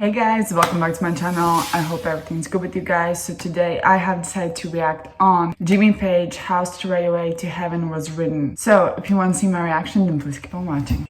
Hey guys, welcome back to my channel. I hope everything's good with you guys. So today I have decided to react on Jimmy Page, How Stairway to Heaven Was Written. So if you want to see my reaction, then please keep on watching.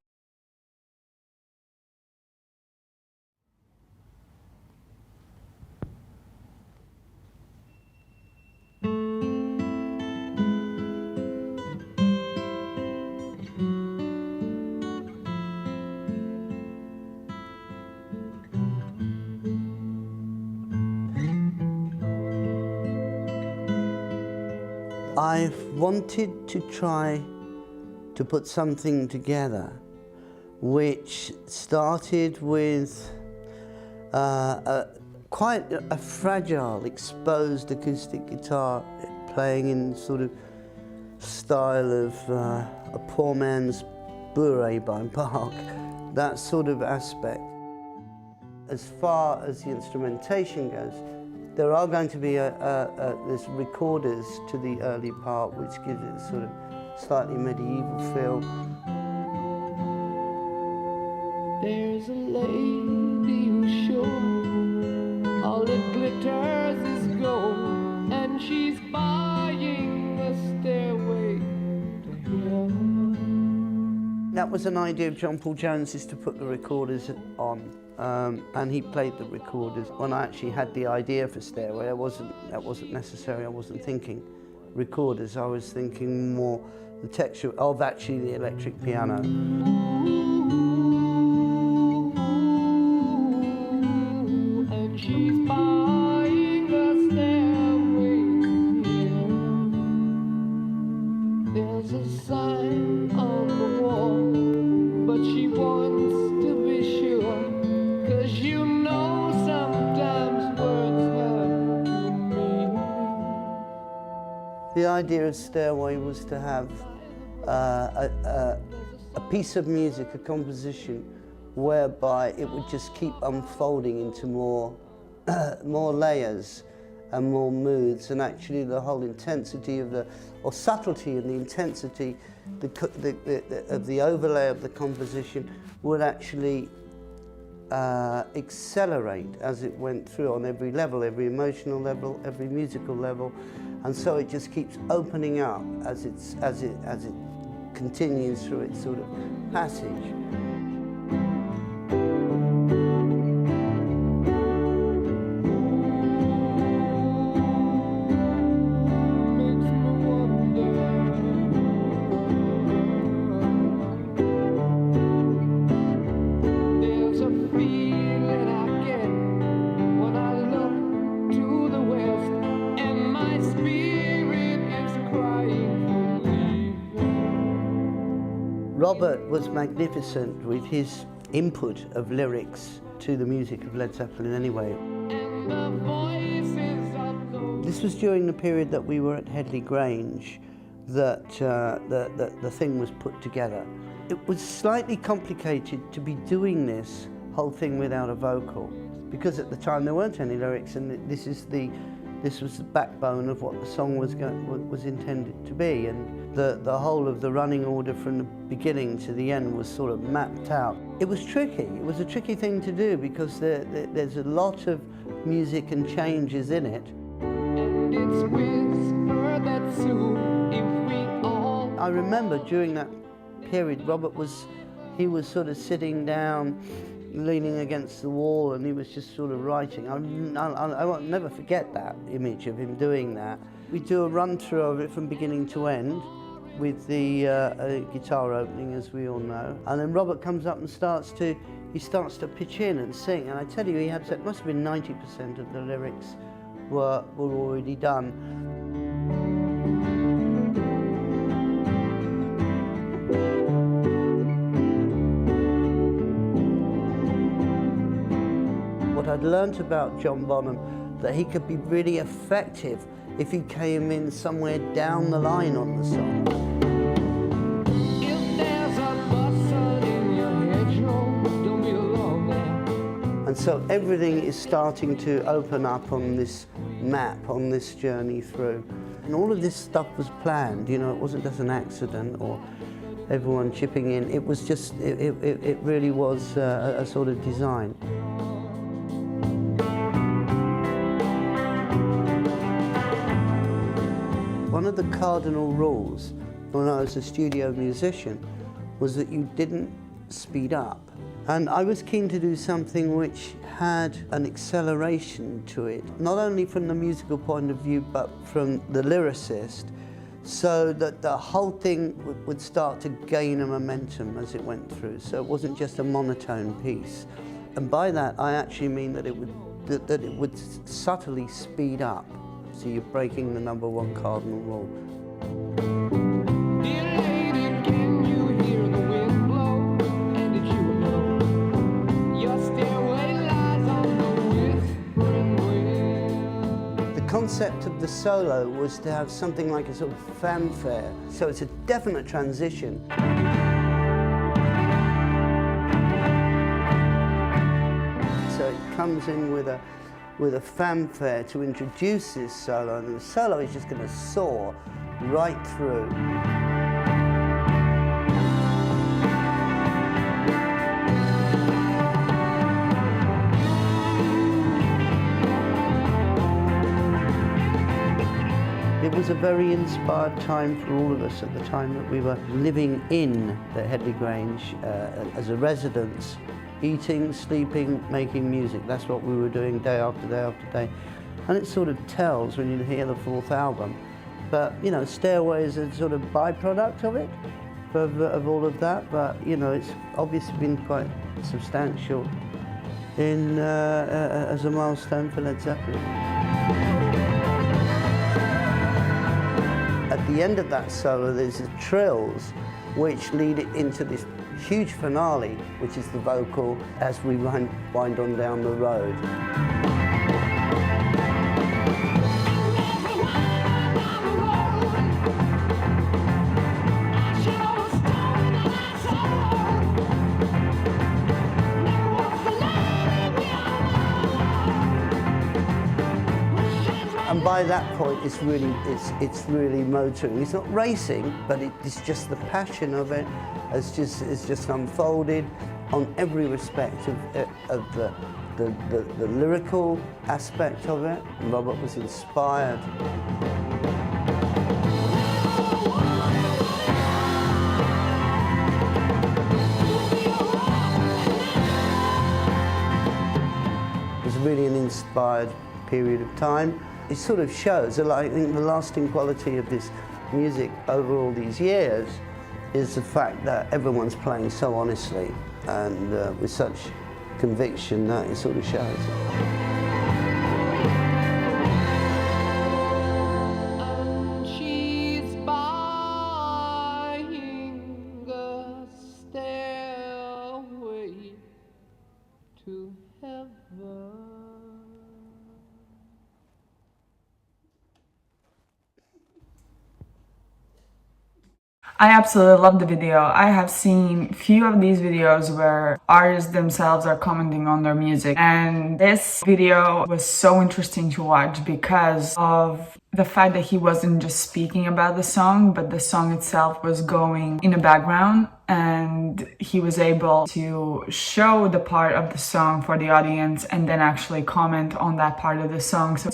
I've wanted to try to put something together which started with quite a fragile, exposed acoustic guitar playing in sort of style of a poor man's bourrée by Bach, that sort of aspect. As far as the instrumentation goes, there are going to be there's recorders to the early part, which gives it a sort of slightly medieval feel. There's a lady who's sure all that glitters is gold, and she's buying a stairway to heaven. That was an idea of John Paul Jones's, to put the recorders on. And he played the recorders. When I actually had the idea for Stairway, that wasn't necessary. I wasn't thinking recorders. I was thinking more the texture of actually the electric piano. And she's buying a stairway to heaven. There's a sign on the wall, but she wants to be sure. You know, sometimes words have to mean. The idea of Stairway was to have a piece of music, a composition, whereby it would just keep unfolding into more layers and more moods, and actually the whole intensity of or subtlety and the intensity of the overlay of the composition would actually accelerate as it went through on every level, every emotional level, every musical level, and so it just keeps opening up as it continues through its sort of passage. Robert was magnificent with his input of lyrics to the music of Led Zeppelin anyway. This was during the period that we were at Headley Grange that the thing was put together. It was slightly complicated to be doing this whole thing without a vocal, because at the time there weren't any lyrics, and this was the backbone of what the song was intended to be, and the whole of the running order from the beginning to the end was sort of mapped out. It was tricky. It was a tricky thing to do because there's a lot of music and changes in it. And it's whispered that soon, if we all... I remember during that period, Robert was sort of sitting down, leaning against the wall, and he was just sort of writing. I won't never forget that image of him doing that. We do a run-through of it from beginning to end with the guitar opening, as we all know, and then Robert comes up and starts to pitch in and sing, and I tell you, it must have been 90% of the lyrics were already done. What I'd learnt about John Bonham, that he could be really effective if he came in somewhere down the line on the song. If there's a bustle in your hedgerow, don't be alone there. And so everything is starting to open up on this map, on this journey through. And all of this stuff was planned, you know, it wasn't just an accident or everyone chipping in. It was just, it really was a sort of design. one of the cardinal rules when I was a studio musician was that you didn't speed up. And I was keen to do something which had an acceleration to it, not only from the musical point of view, but from the lyricist, so that the whole thing would start to gain a momentum as it went through. So it wasn't just a monotone piece. And by that, I actually mean that it would subtly speed up. So you're breaking the number one cardinal rule. Dear lady, can you hear the wind blow? And did you know your stairway lies on the whispering wind? The concept of the solo was to have something like a sort of fanfare. So it's a definite transition. So it comes in with a fanfare to introduce this solo, and the solo is just going to soar right through. It was a very inspired time for all of us at the time that we were living in the Headley Grange as a residence, eating, sleeping, making music. That's what we were doing day after day after day. And it sort of tells when you hear the fourth album. But, you know, Stairway is a sort of byproduct of it, of all of that. But, you know, it's obviously been quite substantial as a milestone for Led Zeppelin. At the end of that solo, there's the trills, which lead it into this huge finale, which is the vocal as we wind on down the road. And by that point, it's really motoring. It's not racing, but it's just the passion of it. It's just unfolded on every respect of the lyrical aspect of it. Robert was inspired. It was really an inspired period of time. It sort of shows, I think the lasting quality of this music over all these years is the fact that everyone's playing so honestly and with such conviction that it sort of shows. And she's buying a stairway to heaven. I absolutely love the video. I have seen few of these videos where artists themselves are commenting on their music, and this video was so interesting to watch because of the fact that he wasn't just speaking about the song, but the song itself was going in the background, and he was able to show the part of the song for the audience and then actually comment on that part of the song. So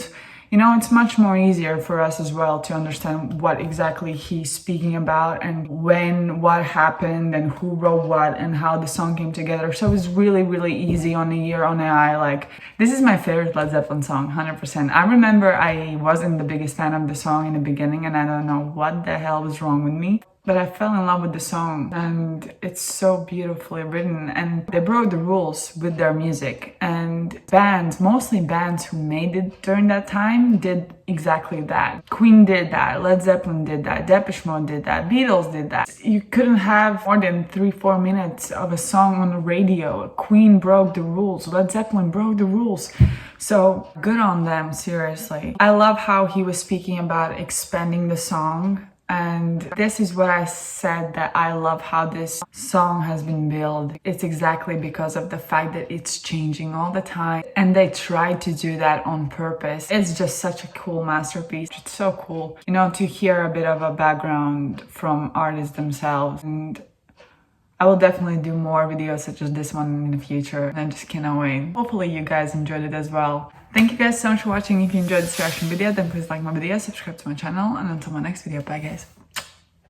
you know, it's much more easier for us as well to understand what exactly he's speaking about and when, what happened and who wrote what and how the song came together. So it's really, really easy on the ear, on the eye. Like, this is my favorite Led Zeppelin song, 100%. I remember I wasn't the biggest fan of the song in the beginning and I don't know what the hell was wrong with me. But I fell in love with the song and it's so beautifully written, and they broke the rules with their music, and bands, mostly bands who made it during that time, did exactly that. Queen did that, Led Zeppelin did that, Depeche Mode did that, Beatles did that. You couldn't have more than 3-4 minutes of a song on the radio. Queen broke the rules, Led Zeppelin broke the rules. So good on them, seriously. I love how he was speaking about expanding the song. And this is what I said, that I love how this song has been built. It's exactly because of the fact that it's changing all the time. And they tried to do that on purpose. It's just such a cool masterpiece. It's so cool, you know, to hear a bit of a background from artists themselves. And I will definitely do more videos such as this one in the future, and I just cannot wait. Hopefully you guys enjoyed it as well. Thank you guys so much for watching. If you enjoyed this reaction video, then please like my video, subscribe to my channel, and until my next video, bye guys.